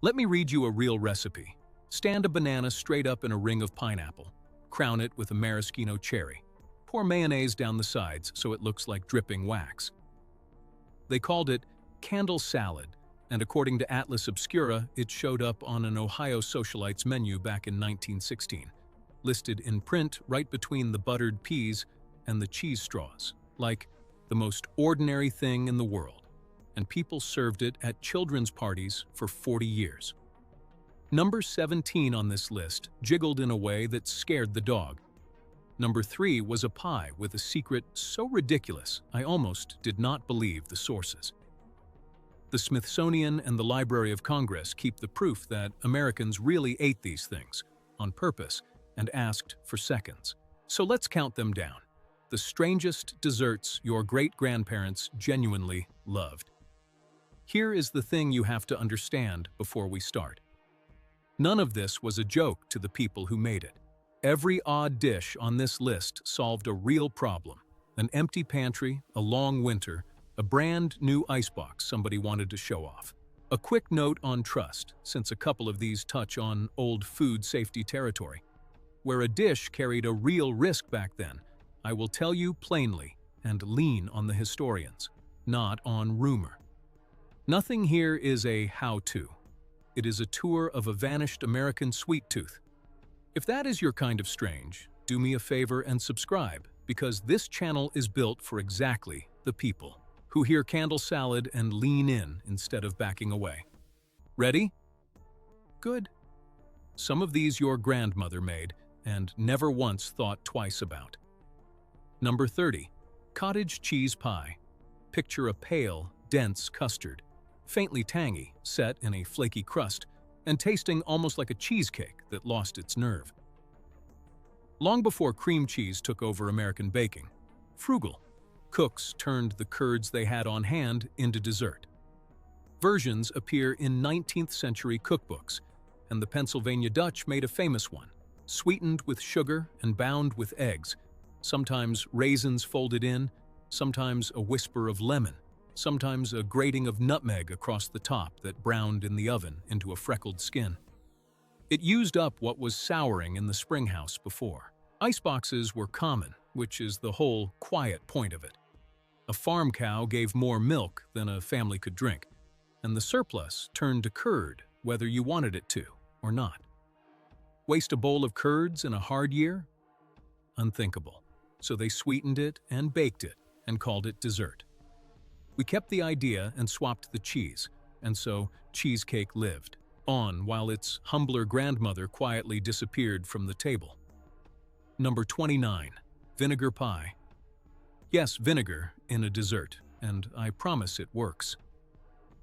Let me read you a real recipe. Stand a banana straight up in a ring of pineapple. Crown it with a maraschino cherry. Pour mayonnaise down the sides so it looks like dripping wax. They called it candle salad, and according to Atlas Obscura, it showed up on an Ohio socialite's menu back in 1916, listed in print right between the buttered peas and the cheese straws, like the most ordinary thing in the world, and people served it at children's parties for 40 years. Number 17 on this list jiggled in a way that scared the dog. Number 3 was a pie with a secret so ridiculous I almost did not believe the sources. The Smithsonian and the Library of Congress keep the proof that Americans really ate these things, on purpose, and asked for seconds. So let's count them down. The strangest desserts your great-grandparents genuinely loved. Here is the thing you have to understand before we start. None of this was a joke to the people who made it. Every odd dish on this list solved a real problem. An empty pantry, a long winter, a brand new icebox somebody wanted to show off. A quick note on trust, since a couple of these touch on old food safety territory. Where a dish carried a real risk back then, I will tell you plainly and lean on the historians, not on rumor. Nothing here is a how-to. It is a tour of a vanished American sweet tooth. If that is your kind of strange, do me a favor and subscribe, because this channel is built for exactly the people who hear candle salad and lean in instead of backing away. Ready? Good. Some of these your grandmother made and never once thought twice about. Number 30. Cottage cheese pie. Picture a pale, dense custard, faintly tangy, set in a flaky crust, and tasting almost like a cheesecake that lost its nerve. Long before cream cheese took over American baking, frugal cooks turned the curds they had on hand into dessert. Versions appear in 19th century cookbooks, and the Pennsylvania Dutch made a famous one, sweetened with sugar and bound with eggs, sometimes raisins folded in, sometimes a whisper of lemon, sometimes a grating of nutmeg across the top that browned in the oven into a freckled skin. It used up what was souring in the springhouse before. Iceboxes were common, which is the whole quiet point of it. A farm cow gave more milk than a family could drink, and the surplus turned to curd whether you wanted it to or not. Waste a bowl of curds in a hard year? Unthinkable. So they sweetened it and baked it and called it dessert. We kept the idea and swapped the cheese, and so cheesecake lived on while its humbler grandmother quietly disappeared from the table. Number 29. Vinegar pie. Yes, vinegar in a dessert, and I promise it works.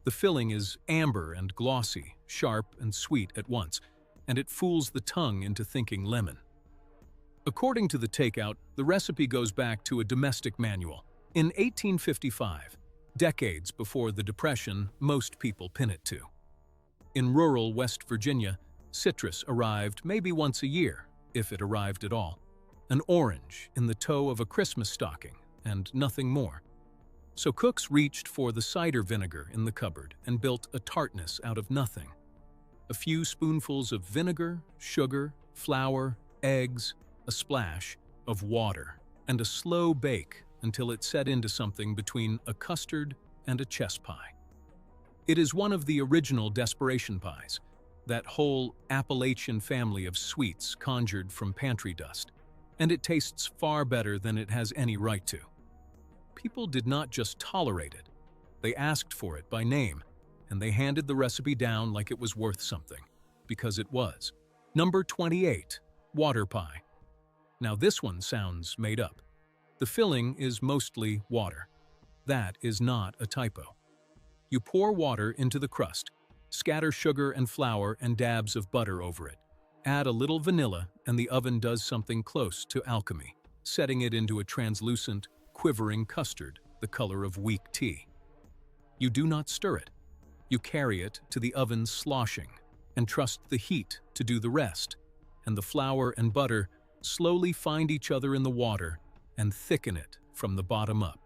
The filling is amber and glossy, sharp and sweet at once, and it fools the tongue into thinking lemon. According to the takeout, the recipe goes back to a domestic manual. In 1855, decades before the Depression most people pin it to. In rural West Virginia, citrus arrived maybe once a year, if it arrived at all. An orange in the toe of a Christmas stocking, and nothing more. So cooks reached for the cider vinegar in the cupboard and built a tartness out of nothing. A few spoonfuls of vinegar, sugar, flour, eggs, a splash of water, and a slow bake until it set into something between a custard and a chess pie. It is one of the original desperation pies, that whole Appalachian family of sweets conjured from pantry dust, and it tastes far better than it has any right to. People did not just tolerate it, they asked for it by name, and they handed the recipe down like it was worth something, because it was. Number 28. Water pie. Now this one sounds made up. The filling is mostly water. That is not a typo. You pour water into the crust, scatter sugar and flour and dabs of butter over it. Add a little vanilla and the oven does something close to alchemy, setting it into a translucent, quivering custard the color of weak tea. You do not stir it. You carry it to the oven sloshing and trust the heat to do the rest, and the flour and butter slowly find each other in the water and thicken it from the bottom up.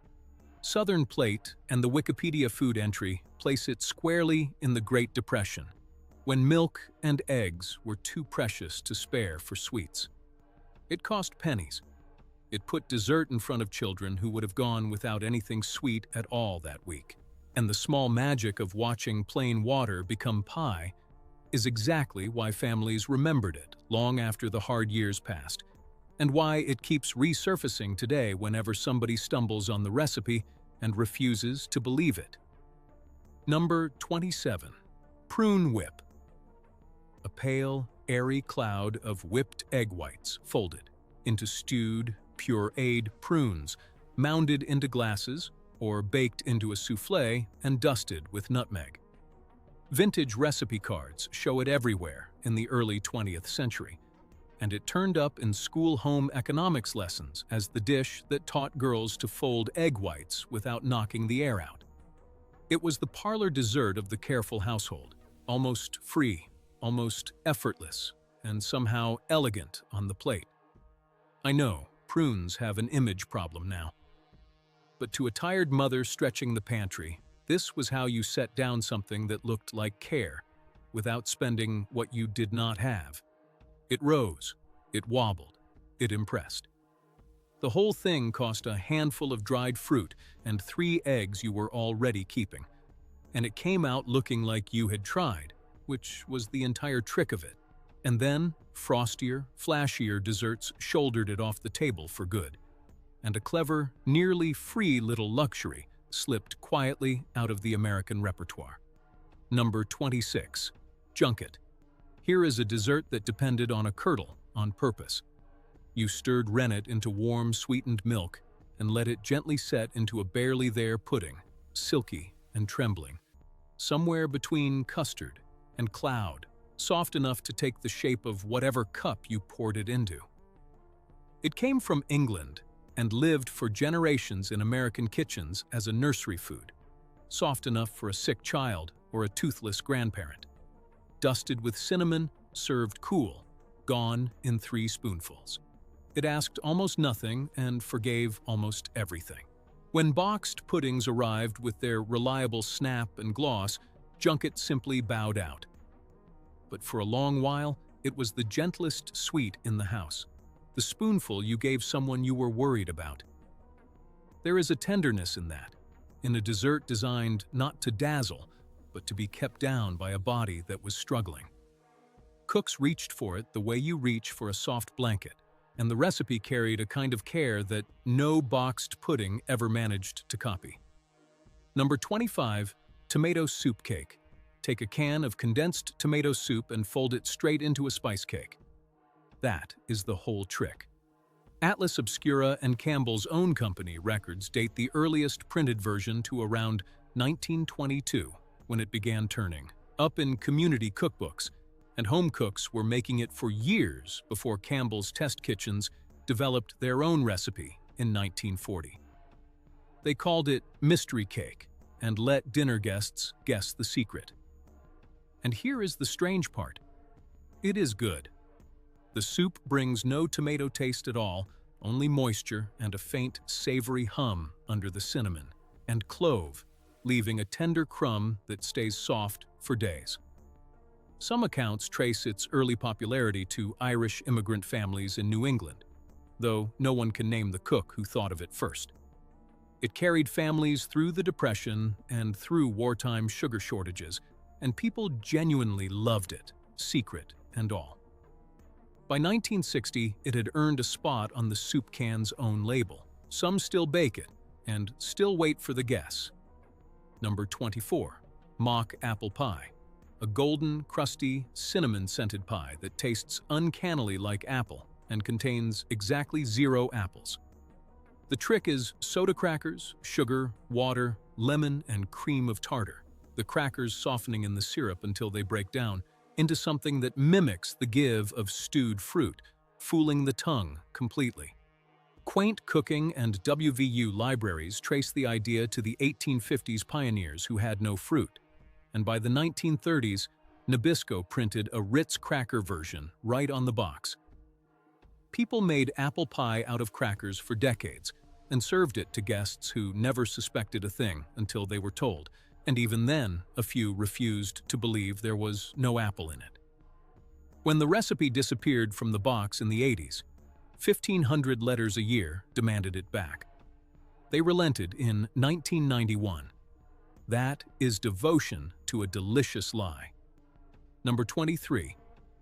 Southern Plate and the Wikipedia food entry place it squarely in the Great Depression. when milk and eggs were too precious to spare for sweets. It cost pennies. It put dessert in front of children who would have gone without anything sweet at all that week. And the small magic of watching plain water become pie is exactly why families remembered it long after the hard years passed, and why it keeps resurfacing today whenever somebody stumbles on the recipe and refuses to believe it. Number 27. Prune whip. A pale, airy cloud of whipped egg whites folded into stewed, pureed prunes, mounded into glasses, or baked into a soufflé and dusted with nutmeg. Vintage recipe cards show it everywhere in the early 20th century, and it turned up in school home economics lessons as the dish that taught girls to fold egg whites without knocking the air out. It was the parlor dessert of the careful household, almost free, almost effortless, and somehow elegant on the plate. I know, prunes have an image problem now. But to a tired mother stretching the pantry, this was how you set down something that looked like care, without spending what you did not have. It rose, it wobbled, it impressed. The whole thing cost a handful of dried fruit and 3 eggs you were already keeping. And it came out looking like you had tried, which was the entire trick of it. And then, frostier, flashier desserts shouldered it off the table for good. And a clever, nearly free little luxury slipped quietly out of the American repertoire. Number 26. Junket. Here is a dessert that depended on a curdle on purpose. You stirred rennet into warm, sweetened milk and let it gently set into a barely there pudding, silky and trembling, somewhere between custard and cloud, soft enough to take the shape of whatever cup you poured it into. It came from England and lived for generations in American kitchens as a nursery food, soft enough for a sick child or a toothless grandparent. Dusted with cinnamon, served cool, gone in 3 spoonfuls. It asked almost nothing and forgave almost everything. When boxed puddings arrived with their reliable snap and gloss, Junket simply bowed out. But for a long while, it was the gentlest sweet in the house, the spoonful you gave someone you were worried about. There is a tenderness in that, in a dessert designed not to dazzle, but to be kept down by a body that was struggling. Cooks reached for it the way you reach for a soft blanket, and the recipe carried a kind of care that no boxed pudding ever managed to copy. Number 25. Tomato soup cake. Take a can of condensed tomato soup and fold it straight into a spice cake. That is the whole trick. Atlas Obscura and Campbell's Own Company records date the earliest printed version to around 1922, when it began turning up in community cookbooks, and home cooks were making it for years before Campbell's test kitchens developed their own recipe in 1940. They called it mystery cake and let dinner guests guess the secret. And here is the strange part. It is good. The soup brings no tomato taste at all, only moisture and a faint, savory hum under the cinnamon and clove, leaving a tender crumb that stays soft for days. Some accounts trace its early popularity to Irish immigrant families in New England, though no one can name the cook who thought of it first. It carried families through the Depression and through wartime sugar shortages, and people genuinely loved it, secret and all. By 1960, it had earned a spot on the soup can's own label. Some still bake it, and still wait for the guess. Number 24. Mock apple pie. A golden, crusty, cinnamon-scented pie that tastes uncannily like apple and contains exactly 0 apples. The trick is soda crackers, sugar, water, lemon, and cream of tartar, the crackers softening in the syrup until they break down into something that mimics the give of stewed fruit, fooling the tongue completely. Quaint cooking and WVU libraries trace the idea to the 1850s pioneers who had no fruit, and by the 1930s, Nabisco printed a Ritz cracker version right on the box. People made apple pie out of crackers for decades and served it to guests who never suspected a thing until they were told, and even then, a few refused to believe there was no apple in it. When the recipe disappeared from the box in the 80s, 1,500 letters a year demanded it back. They relented in 1991. That is devotion to a delicious lie. Number 23.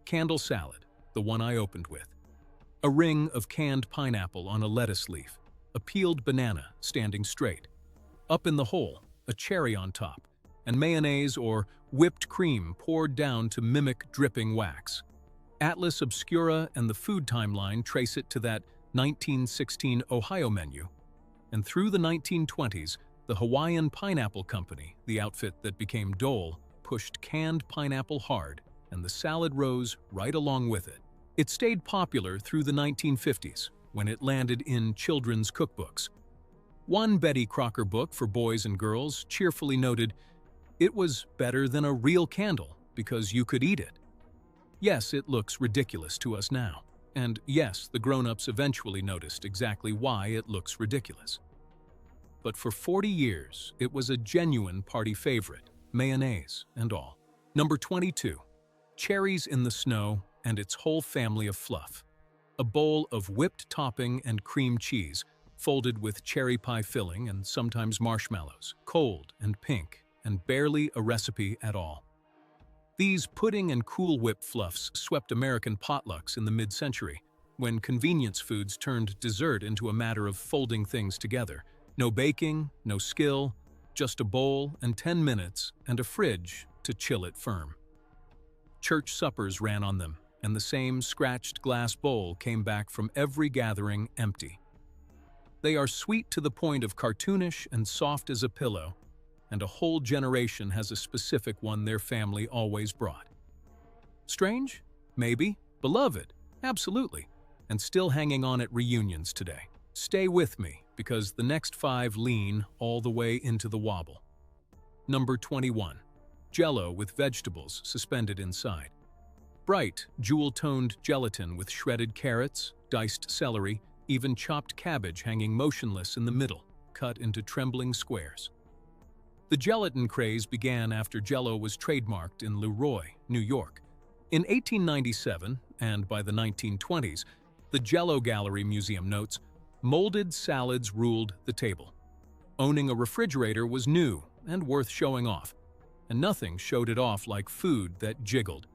Candle salad, the one I opened with. A ring of canned pineapple on a lettuce leaf, a peeled banana standing straight. Up in the hole, a cherry on top, and mayonnaise or whipped cream poured down to mimic dripping wax. Atlas Obscura and the Food Timeline trace it to that 1916 Ohio menu. And through the 1920s, the Hawaiian Pineapple Company, the outfit that became Dole, pushed canned pineapple hard, and the salad rose right along with it. It stayed popular through the 1950s, when it landed in children's cookbooks. One Betty Crocker book for boys and girls cheerfully noted, "It was better than a real candle because you could eat it." Yes, it looks ridiculous to us now. And yes, the grown-ups eventually noticed exactly why it looks ridiculous. But for 40 years, it was a genuine party favorite, mayonnaise and all. Number 22. Cherries in the Snow and its whole family of fluff. A bowl of whipped topping and cream cheese, folded with cherry pie filling and sometimes marshmallows, cold and pink, and barely a recipe at all. These pudding and Cool Whip fluffs swept American potlucks in the mid-century, when convenience foods turned dessert into a matter of folding things together. No baking, no skill, just a bowl and 10 minutes and a fridge to chill it firm. Church suppers ran on them, and the same scratched glass bowl came back from every gathering empty. They are sweet to the point of cartoonish and soft as a pillow, and a whole generation has a specific one their family always brought. Strange? Maybe. Beloved? Absolutely. And still hanging on at reunions today. Stay with me, because the next 5 lean all the way into the wobble. Number 21. Jell-O with vegetables suspended inside. Bright, jewel-toned gelatin with shredded carrots, diced celery, even chopped cabbage hanging motionless in the middle, cut into trembling squares. The gelatin craze began after Jell-O was trademarked in Leroy, New York. In 1897, and by the 1920s, the Jell-O Gallery Museum notes, molded salads ruled the table. Owning a refrigerator was new and worth showing off, and nothing showed it off like food that jiggled,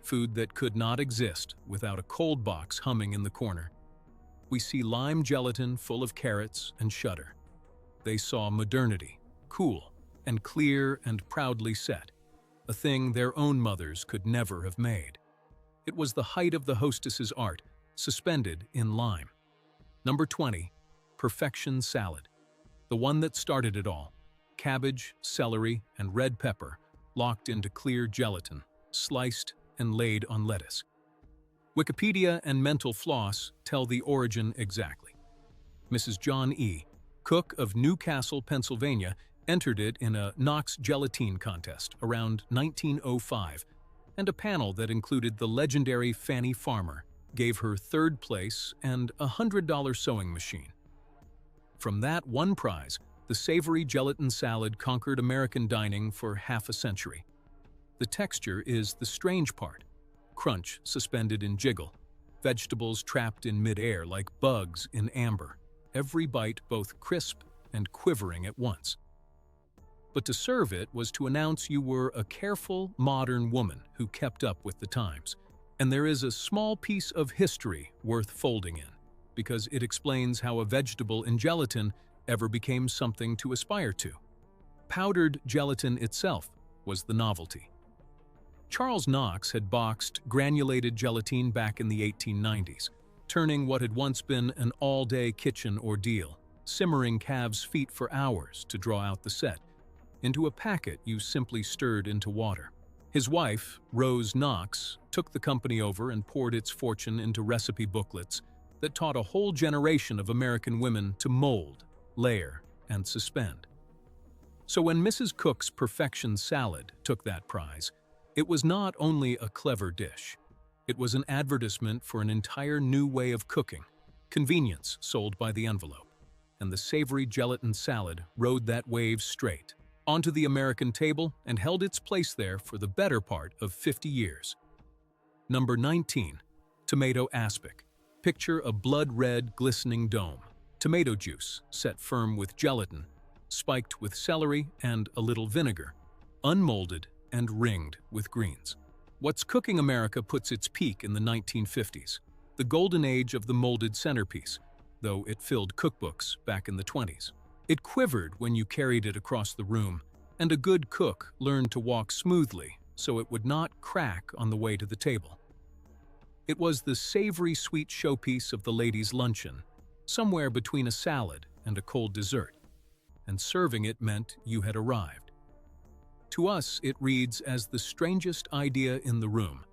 food that could not exist without a cold box humming in the corner. We see lime gelatin full of carrots and shudder. They saw modernity, cool, and clear and proudly set, a thing their own mothers could never have made. It was the height of the hostess's art, suspended in lime. Number 20. Perfection salad. The one that started it all. Cabbage, celery, and red pepper, locked into clear gelatin, sliced and laid on lettuce. Wikipedia and Mental Floss tell the origin exactly. Mrs. John E., cook of Newcastle, Pennsylvania, entered it in a Knox Gelatine contest around 1905, and a panel that included the legendary Fanny Farmer gave her 3rd place and a $100 sewing machine. From that one prize, the savory gelatin salad conquered American dining for half a century. The texture is the strange part. Crunch suspended in jiggle, vegetables trapped in mid-air like bugs in amber, every bite both crisp and quivering at once. But to serve it was to announce you were a careful, modern woman who kept up with the times. And there is a small piece of history worth folding in, because it explains how a vegetable in gelatin ever became something to aspire to. Powdered gelatin itself was the novelty. Charles Knox had boxed granulated gelatine back in the 1890s, turning what had once been an all-day kitchen ordeal, simmering calves' feet for hours to draw out the set, into a packet you simply stirred into water. His wife, Rose Knox, took the company over and poured its fortune into recipe booklets that taught a whole generation of American women to mold, layer, and suspend. So when Mrs. Cook's Perfection Salad took that prize, it was not only a clever dish. It was an advertisement for an entire new way of cooking, convenience sold by the envelope. And the savory gelatin salad rode that wave straight, onto the American table and held its place there for the better part of 50 years. Number 19. Tomato aspic. Picture a blood-red, glistening dome. Tomato juice, set firm with gelatin, spiked with celery and a little vinegar, unmolded and ringed with greens. What's Cooking America puts its peak in the 1950s, the golden age of the molded centerpiece, though it filled cookbooks back in the 20s. It quivered when you carried it across the room, and a good cook learned to walk smoothly so it would not crack on the way to the table. It was the savory sweet showpiece of the ladies' luncheon, somewhere between a salad and a cold dessert, and serving it meant you had arrived. To us, it reads as the strangest idea in the room,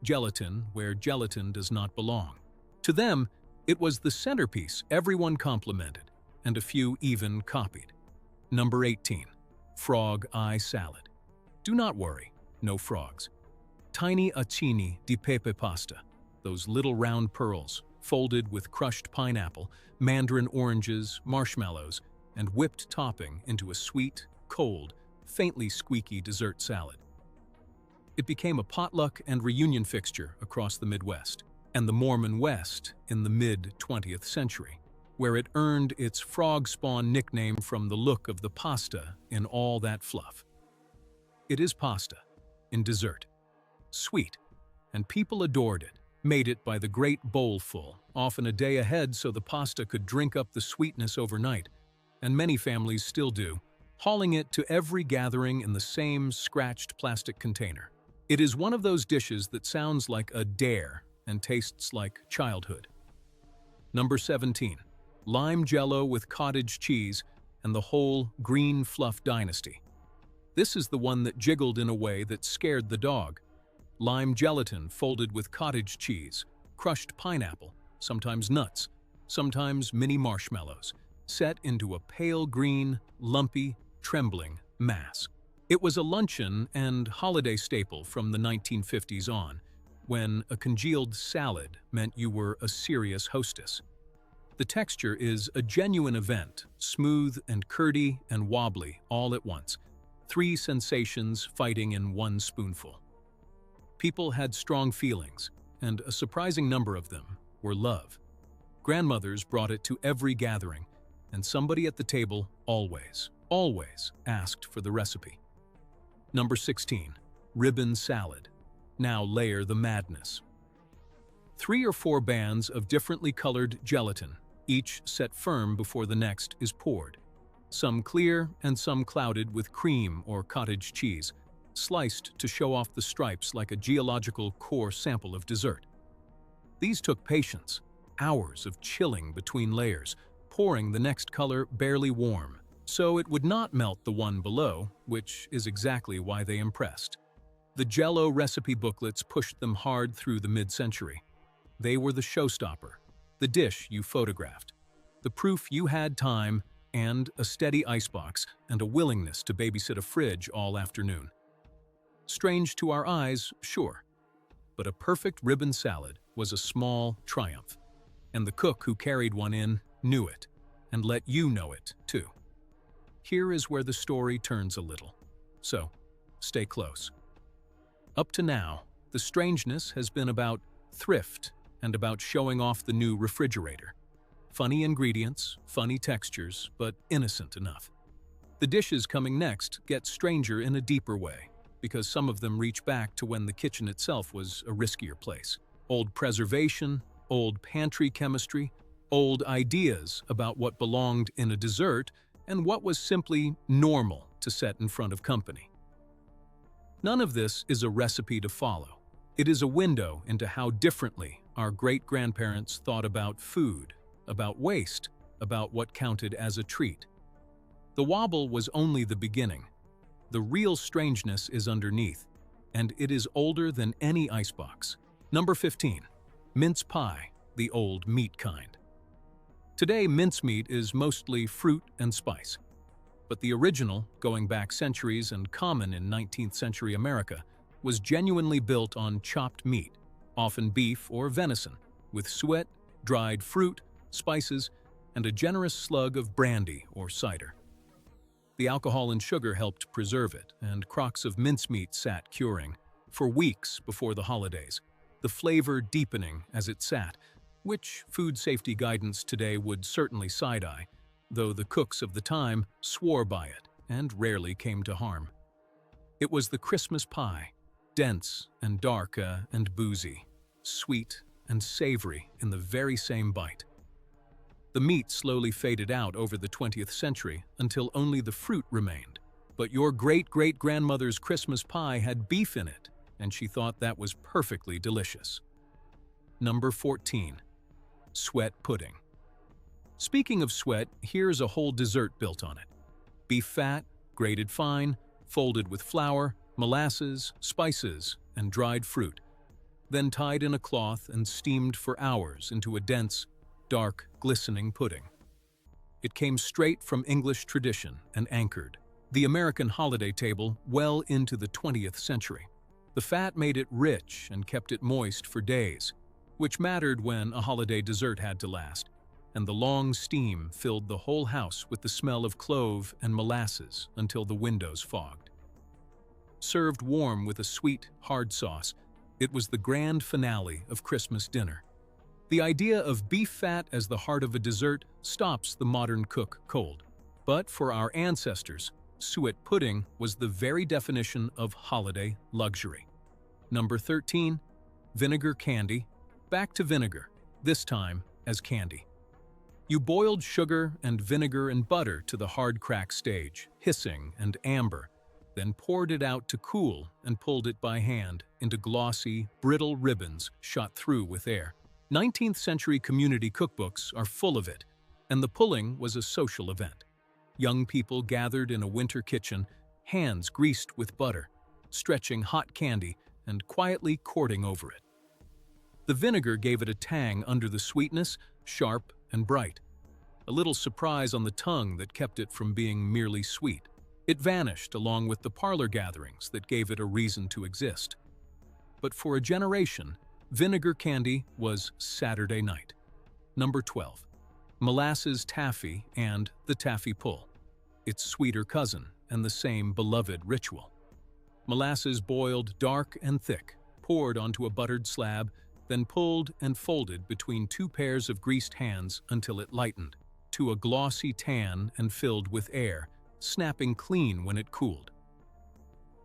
gelatin where gelatin does not belong. To them, it was the centerpiece everyone complimented, and a few even copied. Number 18. Frog eye salad. Do not worry, no frogs. Tiny acini di pepe pasta, those little round pearls, folded with crushed pineapple, mandarin oranges, marshmallows, and whipped topping into a sweet, cold, faintly squeaky dessert salad. It became a potluck and reunion fixture across the Midwest, and the Mormon West in the mid-20th century, where it earned its frog spawn nickname from the look of the pasta in all that fluff. It is pasta, in dessert, sweet, and people adored it, made it by the great bowlful, often a day ahead so the pasta could drink up the sweetness overnight, and many families still do, hauling it to every gathering in the same scratched plastic container. It is one of those dishes that sounds like a dare and tastes like childhood. Number 17. Lime jello with cottage cheese and the whole green fluff dynasty. This is the one that jiggled in a way that scared the dog. Lime gelatin folded with cottage cheese, crushed pineapple, sometimes nuts, sometimes mini marshmallows, set into a pale green, lumpy, trembling mass. It was a luncheon and holiday staple from the 1950s on, when a congealed salad meant you were a serious hostess. The texture is a genuine event, smooth and curdy and wobbly all at once, 3 sensations fighting in one spoonful. People had strong feelings, and a surprising number of them were love. Grandmothers brought it to every gathering, and somebody at the table always asked for the recipe. Number 16. Ribbon salad. Now layer the madness. 3 or 4 bands of differently colored gelatin, each set firm before the next is poured. Some clear and some clouded with cream or cottage cheese, sliced to show off the stripes like a geological core sample of dessert. These took patience, hours of chilling between layers, pouring the next color barely warm, so it would not melt the one below, which is exactly why they impressed. The Jell-O recipe booklets pushed them hard through the mid-century. They were the showstopper, the dish you photographed, the proof you had time and a steady icebox and a willingness to babysit a fridge all afternoon. Strange to our eyes, sure, but a perfect ribbon salad was a small triumph, and the cook who carried one in knew it, and let you know it, too. Here is where the story turns a little, so stay close. Up to now, the strangeness has been about thrift and about showing off the new refrigerator. Funny ingredients, funny textures, but innocent enough. The dishes coming next get stranger in a deeper way, because some of them reach back to when the kitchen itself was a riskier place. Old preservation, old pantry chemistry, old ideas about what belonged in a dessert and what was simply normal to set in front of company. None of this is a recipe to follow. It is a window into how differently our great-grandparents thought about food, about waste, about what counted as a treat. The wobble was only the beginning. The real strangeness is underneath, and it is older than any icebox. Number 15. Mince pie, the old meat kind. Today, mincemeat is mostly fruit and spice. But the original, going back centuries and common in 19th century America, was genuinely built on chopped meat, often beef or venison, with suet, dried fruit, spices, and a generous slug of brandy or cider. The alcohol and sugar helped preserve it, and crocks of mincemeat sat curing for weeks before the holidays, the flavor deepening as it sat, which food safety guidance today would certainly side-eye, though the cooks of the time swore by it and rarely came to harm. It was the Christmas pie, dense and dark and boozy, sweet and savory in the very same bite. The meat slowly faded out over the 20th century until only the fruit remained. But your great-great-grandmother's Christmas pie had beef in it, and she thought that was perfectly delicious. Number 14. Suet pudding. Speaking of suet, here's a whole dessert built on it. Beef fat, grated fine, folded with flour, molasses, spices, and dried fruit, then tied in a cloth and steamed for hours into a dense, dark, glistening pudding. It came straight from English tradition and anchored the American holiday table well into the 20th century. The fat made it rich and kept it moist for days, which mattered when a holiday dessert had to last, and the long steam filled the whole house with the smell of clove and molasses until the windows fogged. Served warm with a sweet, hard sauce, it was the grand finale of Christmas dinner. The idea of beef fat as the heart of a dessert stops the modern cook cold. But for our ancestors, suet pudding was the very definition of holiday luxury. Number 13. Vinegar candy. Back to vinegar, this time as candy. You boiled sugar and vinegar and butter to the hard crack stage, hissing and amber, then poured it out to cool and pulled it by hand into glossy, brittle ribbons shot through with air. 19th century community cookbooks are full of it, and the pulling was a social event. Young people gathered in a winter kitchen, hands greased with butter, stretching hot candy and quietly courting over it. The vinegar gave it a tang under the sweetness, sharp and bright. A little surprise on the tongue that kept it from being merely sweet. It vanished along with the parlor gatherings that gave it a reason to exist. But for a generation, vinegar candy was Saturday night. Number 12. Molasses taffy and the taffy pull. Its sweeter cousin and the same beloved ritual. Molasses boiled dark and thick, poured onto a buttered slab, then pulled and folded between two pairs of greased hands until it lightened to a glossy tan and filled with air, snapping clean when it cooled.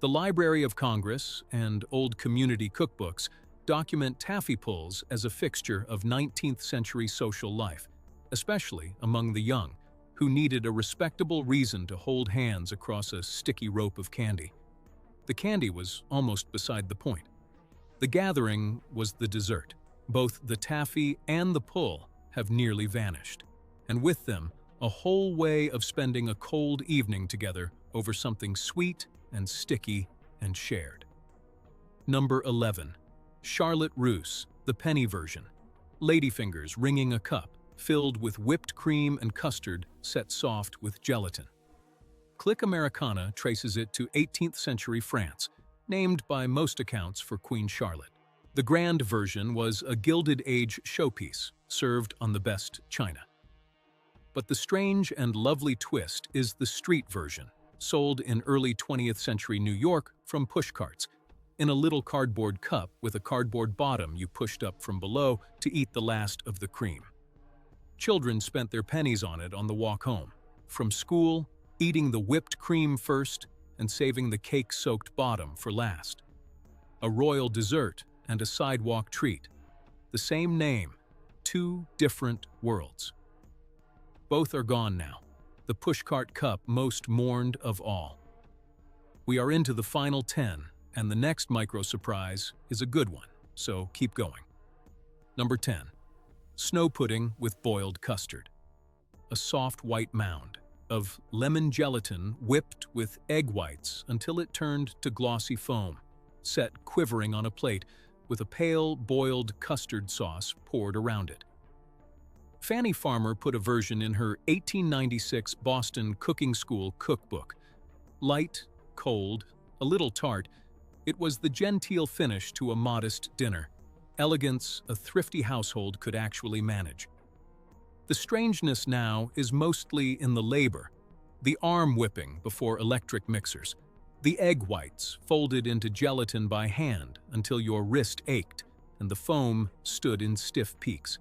The Library of Congress and old community cookbooks document taffy pulls as a fixture of 19th century social life, especially among the young, who needed a respectable reason to hold hands across a sticky rope of candy. The candy was almost beside the point. The gathering was the dessert. Both the taffy and the pull have nearly vanished, and with them, a whole way of spending a cold evening together over something sweet and sticky and shared. Number 11. Charlotte Russe, the penny version. Ladyfingers ringing a cup, filled with whipped cream and custard set soft with gelatin. Clique Americana traces it to 18th century France, named by most accounts for Queen Charlotte. The grand version was a Gilded Age showpiece, served on the best china. But the strange and lovely twist is the street version, sold in early 20th century New York from pushcarts, in a little cardboard cup with a cardboard bottom you pushed up from below to eat the last of the cream. Children spent their pennies on it on the walk home, from school, eating the whipped cream first and saving the cake-soaked bottom for last. A royal dessert and a sidewalk treat. The same name, two different worlds. Both are gone now, the pushcart cup most mourned of all. We are into the final 10, and the next micro-surprise is a good one, so keep going. Number 10. Snow pudding with boiled custard. A soft white mound of lemon gelatin whipped with egg whites until it turned to glossy foam, set quivering on a plate with a pale boiled custard sauce poured around it. Fanny Farmer put a version in her 1896 Boston Cooking School cookbook. Light, cold, a little tart, it was the genteel finish to a modest dinner, elegance a thrifty household could actually manage. The strangeness now is mostly in the labor, the arm whipping before electric mixers, the egg whites folded into gelatin by hand until your wrist ached and the foam stood in stiff peaks.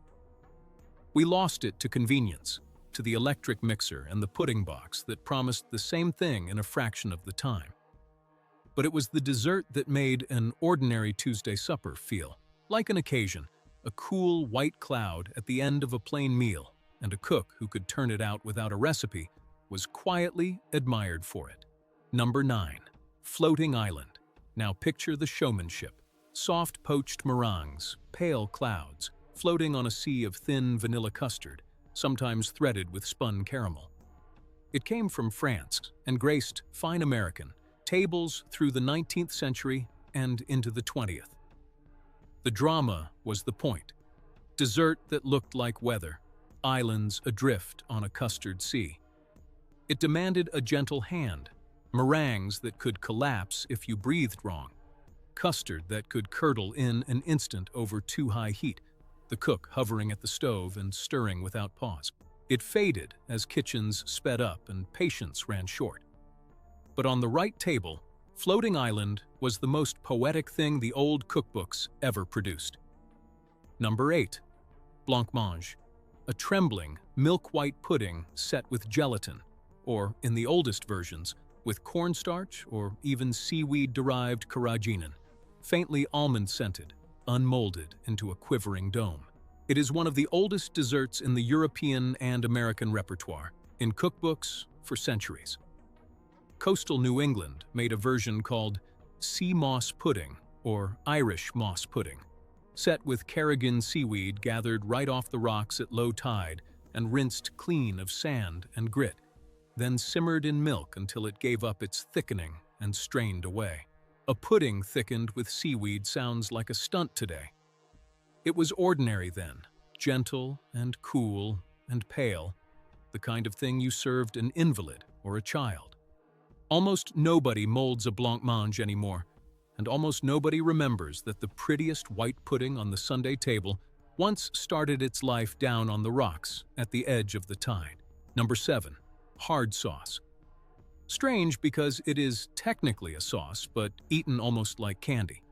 We lost it to convenience, to the electric mixer and the pudding box that promised the same thing in a fraction of the time. But it was the dessert that made an ordinary Tuesday supper feel like an occasion, a cool white cloud at the end of a plain meal, and a cook who could turn it out without a recipe was quietly admired for it. Number 9. Floating Island. Now picture the showmanship. Soft poached meringues, pale clouds, floating on a sea of thin vanilla custard, sometimes threaded with spun caramel. It came from France and graced fine American tables through the 19th century and into the 20th. The drama was the point. Dessert that looked like weather, islands adrift on a custard sea. It demanded a gentle hand, meringues that could collapse if you breathed wrong, custard that could curdle in an instant over too high heat, the cook hovering at the stove and stirring without pause. It faded as kitchens sped up and patience ran short. But on the right table, Floating Island was the most poetic thing the old cookbooks ever produced. Number 8. Blancmange, a trembling, milk-white pudding set with gelatin, or, in the oldest versions, with cornstarch or even seaweed-derived carrageenan, faintly almond-scented, unmolded into a quivering dome. It is one of the oldest desserts in the European and American repertoire, in cookbooks for centuries. Coastal New England made a version called sea moss pudding or Irish moss pudding, set with carrageen seaweed gathered right off the rocks at low tide and rinsed clean of sand and grit, then simmered in milk until it gave up its thickening and strained away. A pudding thickened with seaweed sounds like a stunt today. It was ordinary then, gentle and cool and pale, the kind of thing you served an invalid or a child. Almost nobody molds a blancmange anymore, and almost nobody remembers that the prettiest white pudding on the Sunday table once started its life down on the rocks at the edge of the tide. Number 7. Hard sauce. Strange because it is technically a sauce, but eaten almost like candy.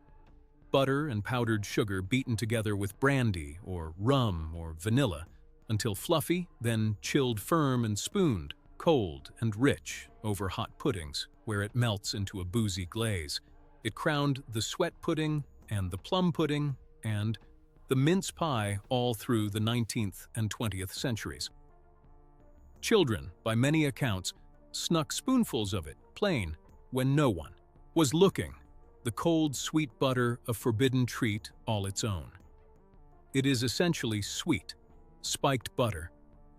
Butter and powdered sugar beaten together with brandy or rum or vanilla until fluffy, then chilled firm and spooned, cold and rich over hot puddings where it melts into a boozy glaze. It crowned the suet pudding and the plum pudding and the mince pie all through the 19th and 20th centuries. Children, by many accounts, snuck spoonfuls of it, plain, when no one was looking, the cold, sweet butter a forbidden treat all its own. It is essentially sweet, spiked butter,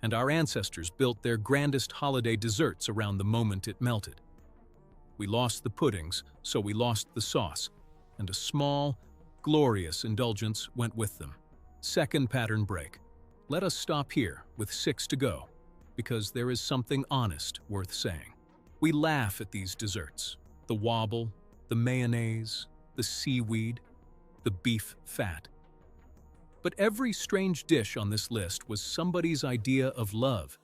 and our ancestors built their grandest holiday desserts around the moment it melted. We lost the puddings, so we lost the sauce, and a small, glorious indulgence went with them. Second pattern break. Let us stop here with 6 to go, because there is something honest worth saying. We laugh at these desserts, the wobble, the mayonnaise, the seaweed, the beef fat. But every strange dish on this list was somebody's idea of love.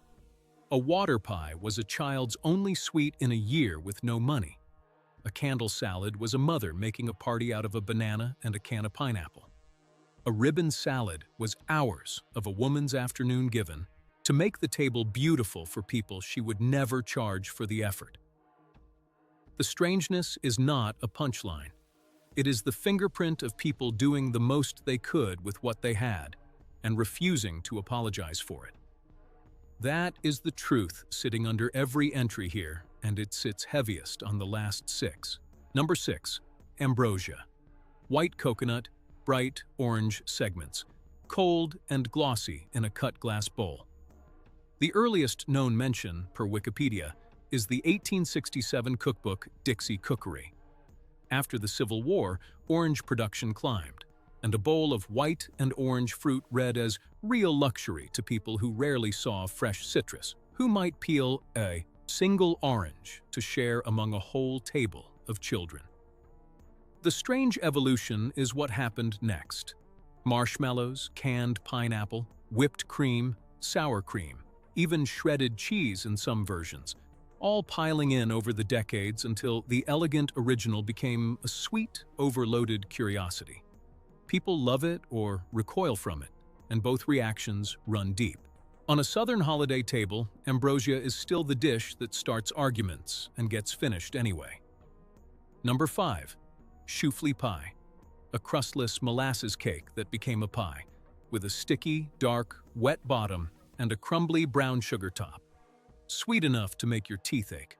A water pie was a child's only sweet in a year with no money. A candle salad was a mother making a party out of a banana and a can of pineapple. A ribbon salad was hours of a woman's afternoon given to make the table beautiful for people she would never charge for the effort. The strangeness is not a punchline. It is the fingerprint of people doing the most they could with what they had and refusing to apologize for it. That is the truth sitting under every entry here, and it sits heaviest on the last 6. Number 6. Ambrosia. White coconut, bright orange segments, cold and glossy in a cut glass bowl. The earliest known mention, per Wikipedia, is the 1867 cookbook Dixie Cookery. After the Civil War, orange production climbed, and a bowl of white and orange fruit read as real luxury to people who rarely saw fresh citrus, who might peel a single orange to share among a whole table of children. The strange evolution is what happened next. Marshmallows, canned pineapple, whipped cream, sour cream, even shredded cheese in some versions, all piling in over the decades until the elegant original became a sweet, overloaded curiosity. People love it or recoil from it, and both reactions run deep. On a southern holiday table, ambrosia is still the dish that starts arguments and gets finished anyway. Number 5. Choufle pie, a crustless molasses cake that became a pie, with a sticky, dark, wet bottom and a crumbly brown sugar top. Sweet enough to make your teeth ache.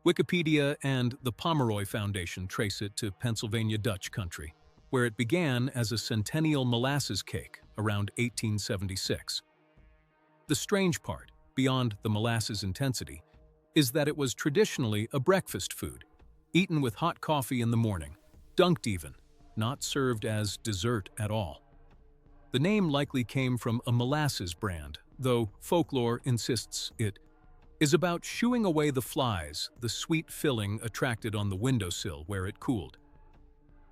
Wikipedia and the Pomeroy Foundation trace it to Pennsylvania Dutch country, where it began as a centennial molasses cake around 1876. The strange part, beyond the molasses intensity, is that it was traditionally a breakfast food, eaten with hot coffee in the morning, dunked even, not served as dessert at all. The name likely came from a molasses brand, though folklore insists it is about shooing away the flies the sweet filling attracted on the windowsill where it cooled.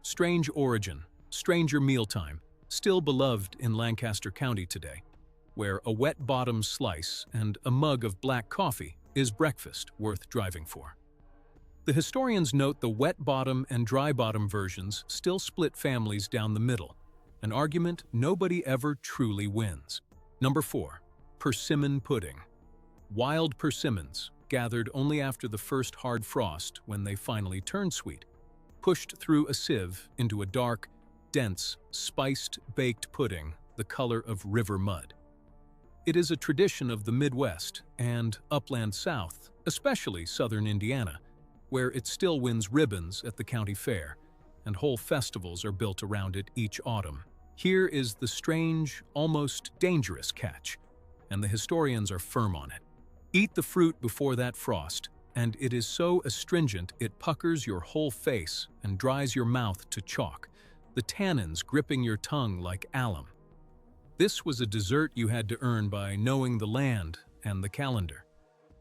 Strange origin, stranger mealtime, still beloved in Lancaster County today, where a wet bottom slice and a mug of black coffee is breakfast worth driving for. The historians note the wet bottom and dry bottom versions still split families down the middle, an argument nobody ever truly wins. Number 4. Persimmon pudding. Wild persimmons, gathered only after the first hard frost when they finally turn sweet, pushed through a sieve into a dark, dense, spiced baked pudding the color of river mud. It is a tradition of the Midwest and upland South, especially southern Indiana, where it still wins ribbons at the county fair, and whole festivals are built around it each autumn. Here is the strange, almost dangerous catch, and the historians are firm on it. Eat the fruit before that frost, and it is so astringent it puckers your whole face and dries your mouth to chalk, the tannins gripping your tongue like alum. This was a dessert you had to earn by knowing the land and the calendar.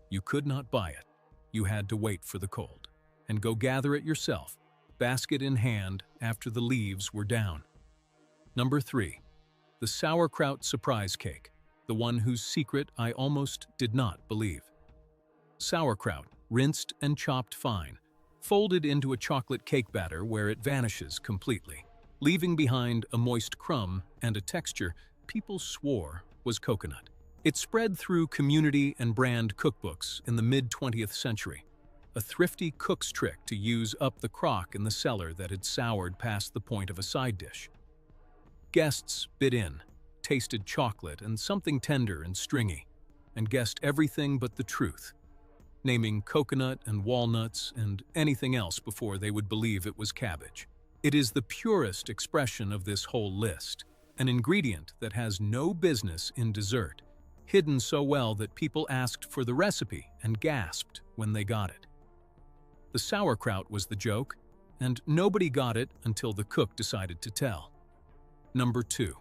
You could not buy it. You had to wait for the cold, and go gather it yourself, basket in hand after the leaves were down. Number 3. The sauerkraut surprise cake, the one whose secret I almost did not believe. Sauerkraut, rinsed and chopped fine, folded into a chocolate cake batter where it vanishes completely, leaving behind a moist crumb and a texture people swore was coconut. It spread through community and brand cookbooks in the mid-20th century, a thrifty cook's trick to use up the crock in the cellar that had soured past the point of a side dish. Guests bit in, tasted chocolate and something tender and stringy, and guessed everything but the truth, naming coconut and walnuts and anything else before they would believe it was cabbage. It is the purest expression of this whole list, an ingredient that has no business in dessert, hidden so well that people asked for the recipe and gasped when they got it. The sauerkraut was the joke, and nobody got it until the cook decided to tell. Number 2.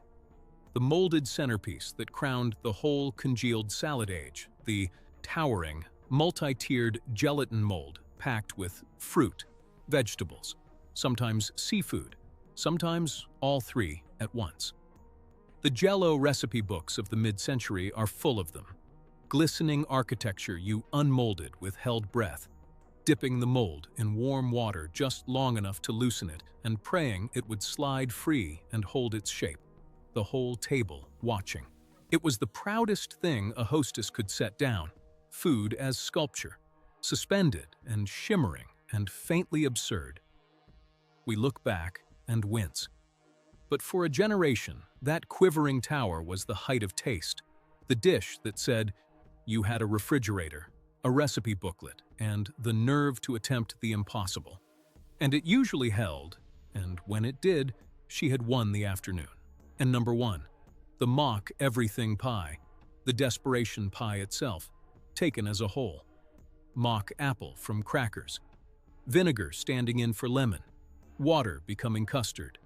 The molded centerpiece that crowned the whole congealed salad age, the towering, multi-tiered gelatin mold packed with fruit, vegetables, sometimes seafood, sometimes all three at once. The Jell-O recipe books of the mid-century are full of them. Glistening architecture you unmolded with held breath, dipping the mold in warm water just long enough to loosen it and praying it would slide free and hold its shape, the whole table watching. It was the proudest thing a hostess could set down, food as sculpture, suspended and shimmering and faintly absurd. We look back and wince. But for a generation, that quivering tower was the height of taste, the dish that said, you had a refrigerator, a recipe booklet, and the nerve to attempt the impossible. And it usually held, and when it did, she had won the afternoon. And number 1, the mock everything pie, the desperation pie itself, taken as a whole. Mock apple from crackers, vinegar standing in for lemon, water becoming custard,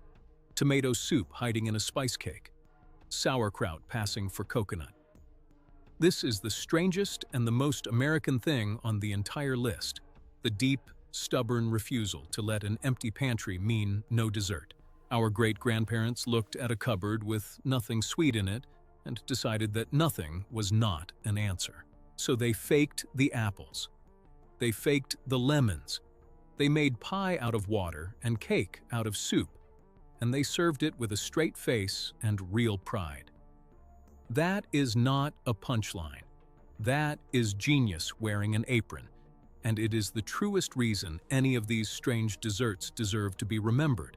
tomato soup hiding in a spice cake, sauerkraut passing for coconut. This is the strangest and the most American thing on the entire list, the deep, stubborn refusal to let an empty pantry mean no dessert. Our great-grandparents looked at a cupboard with nothing sweet in it and decided that nothing was not an answer. So they faked the apples. They faked the lemons. They made pie out of water and cake out of soup, and they served it with a straight face and real pride. That is not a punchline. That is genius wearing an apron, and it is the truest reason any of these strange desserts deserve to be remembered,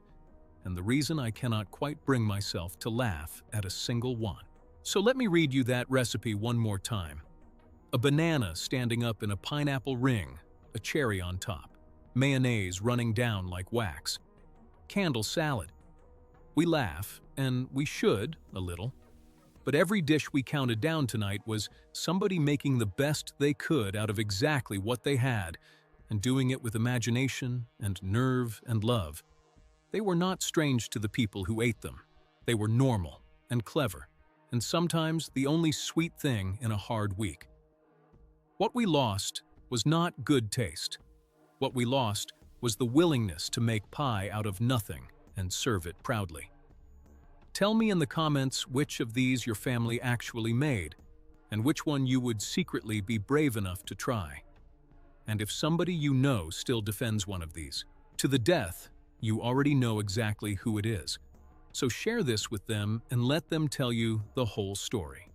and the reason I cannot quite bring myself to laugh at a single one. So let me read you that recipe one more time. A banana standing up in a pineapple ring, a cherry on top, mayonnaise running down like wax, candle salad. We laugh, and we should, a little. But every dish we counted down tonight was somebody making the best they could out of exactly what they had, and doing it with imagination and nerve and love. They were not strange to the people who ate them. They were normal and clever, and sometimes the only sweet thing in a hard week. What we lost was not good taste. What we lost was the willingness to make pie out of nothing and serve it proudly. Tell me in the comments which of these your family actually made, and which one you would secretly be brave enough to try. And if somebody you know still defends one of these, to the death, you already know exactly who it is. So share this with them and let them tell you the whole story.